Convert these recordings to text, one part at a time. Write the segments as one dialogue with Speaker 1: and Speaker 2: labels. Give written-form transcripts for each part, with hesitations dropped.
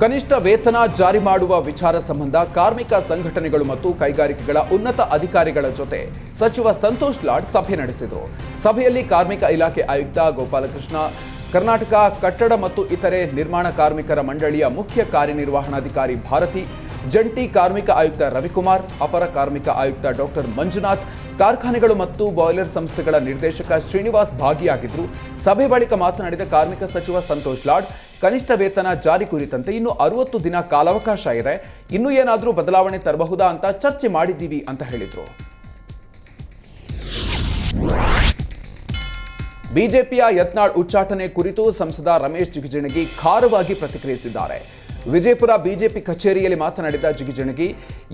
Speaker 1: ಕನಿಷ್ಠ ವೇತನ ಜಾರಿ ಮಾಡುವ ವಿಚಾರ ಸಂಬಂಧ ಕಾರ್ಮಿಕ ಸಂಘಟನೆಗಳು ಮತ್ತು ಕೈಗಾರಿಕೆಗಳ ಉನ್ನತ ಅಧಿಕಾರಿಗಳ ಜೊತೆ ಸಚಿವ ಸಂತೋಷ್ ಲಾಡ್ ಸಭೆ ನಡೆಸಿದರು. ಸಭೆಯಲ್ಲಿ ಕಾರ್ಮಿಕ ಇಲಾಖೆ ಆಯುಕ್ತ ಗೋಪಾಲಕೃಷ್ಣ, ಕರ್ನಾಟಕ ಕಟ್ಟಡ ಮತ್ತು ಇತರೆ ನಿರ್ಮಾಣ ಕಾರ್ಮಿಕರ ಮಂಡಳಿಯ ಮುಖ್ಯ ಕಾರ್ಯನಿರ್ವಹಣಾಧಿಕಾರಿ ಭಾರತಿ, ಜಂಟಿ ಕಾರ್ಮಿಕ ಆಯುಕ್ತ ರವಿಕುಮಾರ್, ಅಪರ ಕಾರ್ಮಿಕ ಆಯುಕ್ತ ಡಾಕ್ಟರ್ ಮಂಜುನಾಥ್, ಕಾರ್ಖಾನೆಗಳು ಮತ್ತು ಬಾಯ್ಲರ್ ಸಂಸ್ಥೆಗಳ ನಿರ್ದೇಶಕ ಶ್ರೀನಿವಾಸ್ ಭಾಗಿಯಾಗಿದ್ದರು. ಸಭೆ ಬಳಿಕ ಮಾತನಾಡಿದ ಕಾರ್ಮಿಕ ಸಚಿವ ಸಂತೋಷ್ ಲಾಡ್, ಕನಿಷ್ಠ ವೇತನ ಜಾರಿ ಕುರಿತಂತೆ ಇನ್ನು 60 ದಿನ ಕಾಲಾವಕಾಶ ಇದೆ, ಇನ್ನೂ ಏನಾದರೂ ಬದಲಾವಣೆ ತರಬಹುದಾ ಅಂತ ಚರ್ಚೆ ಮಾಡಿದ್ದೀವಿ ಅಂತ ಹೇಳಿದರು. ಬಿಜೆಪಿಯ ಯತ್ನಾಳ್ ಉಚ್ಚಾಟನೆ ಕುರಿತು ಸಂಸದ ರಮೇಶ್ ಜಿಗಜಿಣಗಿ ಖಾರವಾಗಿ ಪ್ರತಿಕ್ರಿಯಿಸಿದ್ದಾರೆ. ವಿಜಯಪುರ ಬಿಜೆಪಿ ಕಚೇರಿಯಲ್ಲಿ ಮಾತನಾಡಿದ ಜಿಗಜಿಣಗಿ,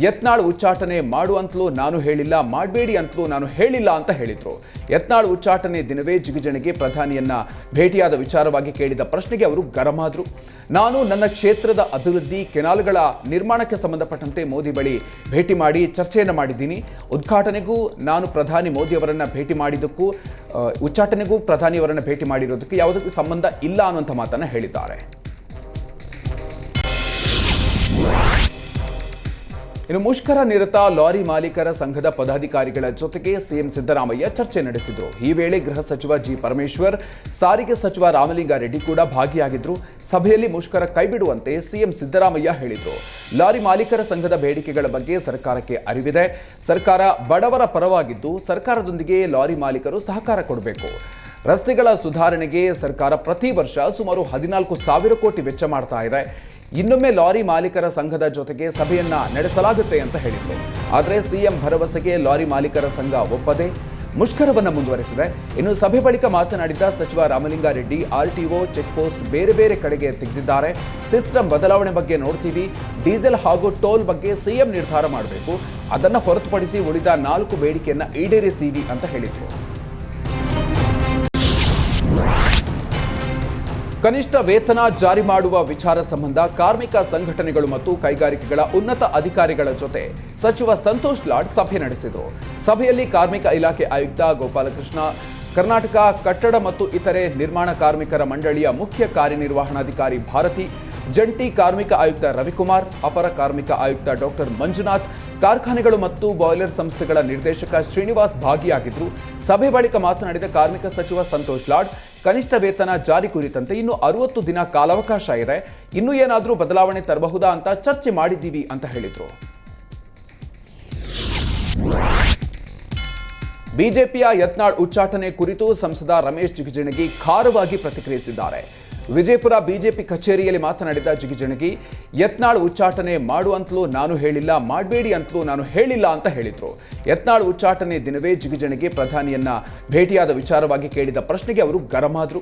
Speaker 1: ಯತ್ನಾಳ್ ಉಚ್ಚಾಟನೆ ಮಾಡುವಂತಲೂ ನಾನು ಹೇಳಿಲ್ಲ, ಮಾಡಬೇಡಿ ಅಂತಲೂ ನಾನು ಹೇಳಿಲ್ಲ ಅಂತ ಹೇಳಿದ್ರು. ಯತ್ನಾಳ್ ಉಚ್ಚಾಟನೆ ದಿನವೇ ಜಿಗಜಿಣಗಿ ಪ್ರಧಾನಿಯನ್ನ ಭೇಟಿಯಾದ ವಿಚಾರವಾಗಿ ಕೇಳಿದ ಪ್ರಶ್ನೆಗೆ ಅವರು ಗರಂ ಆದ್ರು. ನಾನು ನನ್ನ ಕ್ಷೇತ್ರದ ಅಭಿವೃದ್ಧಿ, ಕೆನಾಲ್ಗಳ ನಿರ್ಮಾಣಕ್ಕೆ ಸಂಬಂಧಪಟ್ಟಂತೆ ಮೋದಿ ಬಳಿ ಭೇಟಿ ಮಾಡಿ ಚರ್ಚೆಯನ್ನು ಮಾಡಿದ್ದೀನಿ. ಉದ್ಘಾಟನೆಗೂ ನಾನು ಪ್ರಧಾನಿ ಮೋದಿ ಅವರನ್ನ ಭೇಟಿ ಮಾಡಿದ್ದಕ್ಕೂ ಉಚ್ಚಾಟನೆಗೂ ಪ್ರಧಾನಿಯವರನ್ನ ಭೇಟಿ ಮಾಡಿರೋದಕ್ಕೆ ಯಾವುದಕ್ಕೂ ಸಂಬಂಧ ಇಲ್ಲ ಅನ್ನುವಂಥ ಮಾತನ್ನ ಹೇಳಿದ್ದಾರೆ. ಇನ್ನು ಮುಷ್ಕರ ನಿರತ ಲಾರಿ ಮಾಲೀಕರ ಸಂಘದ ಪದಾಧಿಕಾರಿಗಳ ಜೊತೆಗೆ ಸಿಎಂ ಸಿದ್ದರಾಮಯ್ಯ ಚರ್ಚೆ ನಡೆಸಿದರು. ಈ ವೇಳೆ ಗೃಹ ಸಚಿವ ಜಿ ಪರಮೇಶ್ವರ್, ಸಾರಿಗೆ ಸಚಿವ ರಾಮಲಿಂಗಾರೆಡ್ಡಿ ಕೂಡ ಭಾಗಿಯಾಗಿದ್ದರು. ಸಭೆಯಲ್ಲಿ ಮುಷ್ಕರ ಕೈಬಿಡುವಂತೆ ಸಿಎಂ ಸಿದ್ದರಾಮಯ್ಯ ಹೇಳಿದರು. ಲಾರಿ ಮಾಲೀಕರ ಸಂಘದ ಬೇಡಿಕೆಗಳ ಬಗ್ಗೆ ಸರ್ಕಾರಕ್ಕೆ ಅರಿವಿದೆ. ಸರ್ಕಾರ ಬಡವರ ಪರವಾಗಿದ್ದು ಸರ್ಕಾರದೊಂದಿಗೆ ಲಾರಿ ಮಾಲೀಕರು ಸಹಕಾರ ಕೊಡಬೇಕು. ರಸ್ತೆಗಳ ಸುಧಾರಣೆಗೆ ಸರ್ಕಾರ ಪ್ರತಿ ವರ್ಷ ಸುಮಾರು 14,000 ಕೋಟಿ ವೆಚ್ಚ ಮಾಡ್ತಾ ಇದೆ. ಇನ್ನೊಮ್ಮೆ ಲಾರಿ ಮಾಲೀಕರ ಸಂಘದ ಜೊತೆಗೆ ಸಭೆಯನ್ನ ನಡೆಸಲಾಗುತ್ತೆ ಅಂತ ಹೇಳಿದರು. ಆದರೆ ಸಿಎಂ ಭರವಸೆಗೆ ಲಾರಿ ಮಾಲೀಕರ ಸಂಘ ಒಪ್ಪದೆ ಮುಷ್ಕರವನ್ನು ಮುಂದುವರೆಸಿದೆ. ಇನ್ನು ಸಭೆ ಬಳಿಕ ಮಾತನಾಡಿದ ಸಚಿವ ರಾಮಲಿಂಗಾರೆಡ್ಡಿ, ಆರ್ಟಿಒ, ಚೆಕ್ ಪೋಸ್ಟ್ ಬೇರೆ ಬೇರೆ ಕಡೆಗೆ ತೆಗೆದಿದ್ದಾರೆ. ಸಿಸ್ಟಮ್ ಬದಲಾವಣೆ ಬಗ್ಗೆ ನೋಡ್ತೀವಿ. ಡೀಸೆಲ್ ಹಾಗೂ ಟೋಲ್ ಬಗ್ಗೆ ಸಿಎಂ ನಿರ್ಧಾರ ಮಾಡಬೇಕು. ಅದನ್ನು ಹೊರತುಪಡಿಸಿ ಉಳಿದ 4 ಬೇಡಿಕೆಯನ್ನ ಈಡೇರಿಸ್ತೀವಿ ಅಂತ ಹೇಳಿದರು. ಕನಿಷ್ಠ ವೇತನ ಜಾರಿ ಮಾಡುವ ವಿಚಾರ ಸಂಬಂಧ ಕಾರ್ಮಿಕ ಸಂಘಟನೆಗಳು ಮತ್ತು ಕೈಗಾರಿಕೆಗಳ ಉನ್ನತ ಅಧಿಕಾರಿಗಳ ಜೊತೆ ಸಚಿವ ಸಂತೋಷ್ ಲಾಡ್ ಸಭೆ ನಡೆಸಿದರು. ಸಭೆಯಲ್ಲಿ ಕಾರ್ಮಿಕ ಇಲಾಖೆ ಆಯುಕ್ತ ಗೋಪಾಲಕೃಷ್ಣ, ಕರ್ನಾಟಕ ಕಟ್ಟಡ ಮತ್ತು ಇತರೆ ನಿರ್ಮಾಣ ಕಾರ್ಮಿಕರ ಮಂಡಳಿಯ ಮುಖ್ಯ ಕಾರ್ಯನಿರ್ವಹಣಾಧಿಕಾರಿ ಭಾರತಿ, ಜಂಟಿ ಕಾರ್ಮಿಕ ಆಯುಕ್ತ ರವಿಕುಮಾರ್, ಅಪರ ಕಾರ್ಮಿಕ ಆಯುಕ್ತ ಡಾಕ್ಟರ್ ಮಂಜುನಾಥ್, ಕಾರ್ಖಾನೆಗಳು ಮತ್ತು ಬಾಯ್ಲರ್ ಸಂಸ್ಥೆಗಳ ನಿರ್ದೇಶಕ ಶ್ರೀನಿವಾಸ್ ಭಾಗಿಯಾಗಿದ್ದರು. ಸಭೆ ಬಳಿಕ ಮಾತನಾಡಿದ ಕಾರ್ಮಿಕ ಸಚಿವ ಸಂತೋಷ್ ಲಾಡ್, ಕನಿಷ್ಠ ವೇತನ ಜಾರಿ ಕುರಿತಂತೆ ಇನ್ನು 60 ದಿನ ಕಾಲಾವಕಾಶ ಇದೆ, ಇನ್ನೂ ಏನಾದರೂ ಬದಲಾವಣೆ ತರಬಹುದಾ ಅಂತ ಚರ್ಚೆ ಮಾಡಿದ್ದೀವಿ ಅಂತ ಹೇಳಿದರು. ಬಿಜೆಪಿಯ ಯತ್ನಾಳ್ ಉಚ್ಚಾಟನೆ ಕುರಿತು ಸಂಸದ ರಮೇಶ್ ಜಿಗಜಿಣಗಿ ಖಾರವಾಗಿ ಪ್ರತಿಕ್ರಿಯಿಸಿದ್ದಾರೆ. ವಿಜಯಪುರ ಬಿಜೆಪಿ ಕಚೇರಿಯಲ್ಲಿ ಮಾತನಾಡಿದ ಜಿಗಜಿಣಗಿ, ಯತ್ನಾಳ್ ಉಚ್ಚಾಟನೆ ಮಾಡುವಂತಲೂ ನಾನು ಹೇಳಿಲ್ಲ, ಮಾಡಬೇಡಿ ಅಂತಲೂ ನಾನು ಹೇಳಿಲ್ಲ ಅಂತ ಹೇಳಿದ್ರು. ಯತ್ನಾಳ್ ಉಚ್ಚಾಟನೆ ದಿನವೇ ಜಿಗಜಿಣಗಿ ಪ್ರಧಾನಿಯನ್ನ ಭೇಟಿಯಾದ ವಿಚಾರವಾಗಿ ಕೇಳಿದ ಪ್ರಶ್ನೆಗೆ ಅವರು ಗರಂ ಆದ್ರು.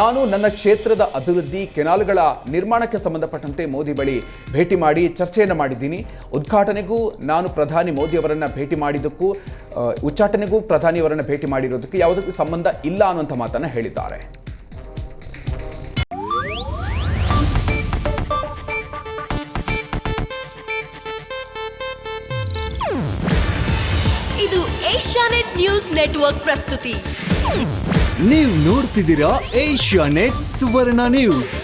Speaker 1: ನಾನು ನನ್ನ ಕ್ಷೇತ್ರದ ಅಭಿವೃದ್ಧಿ, ಕೆನಾಲ್ಗಳ ನಿರ್ಮಾಣಕ್ಕೆ ಸಂಬಂಧಪಟ್ಟಂತೆ ಮೋದಿ ಬಳಿ ಭೇಟಿ ಮಾಡಿ ಚರ್ಚೆಯನ್ನು ಮಾಡಿದ್ದೀನಿ. ಉದ್ಘಾಟನೆಗೂ ನಾನು ಪ್ರಧಾನಿ ಮೋದಿ ಅವರನ್ನ ಭೇಟಿ ಮಾಡಿದ್ದಕ್ಕೂ ಉಚ್ಚಾಟನೆಗೂ ಪ್ರಧಾನಿಯವರನ್ನ ಭೇಟಿ ಮಾಡಿರೋದಕ್ಕೆ ಯಾವುದಕ್ಕೂ ಸಂಬಂಧ ಇಲ್ಲ ಅನ್ನುವಂಥ ಮಾತನ್ನ ಹೇಳಿದ್ದಾರೆ.
Speaker 2: ಇದು ಏಷ್ಯಾನೆಟ್ ನ್ಯೂಸ್ ನೆಟ್ವರ್ಕ್ ಪ್ರಸ್ತುತಿ.
Speaker 3: ನೀವು ನೋಡ್ತಿದ್ದೀರಾ ಏಷ್ಯಾನೆಟ್ ಸುವರ್ಣ ನ್ಯೂಸ್.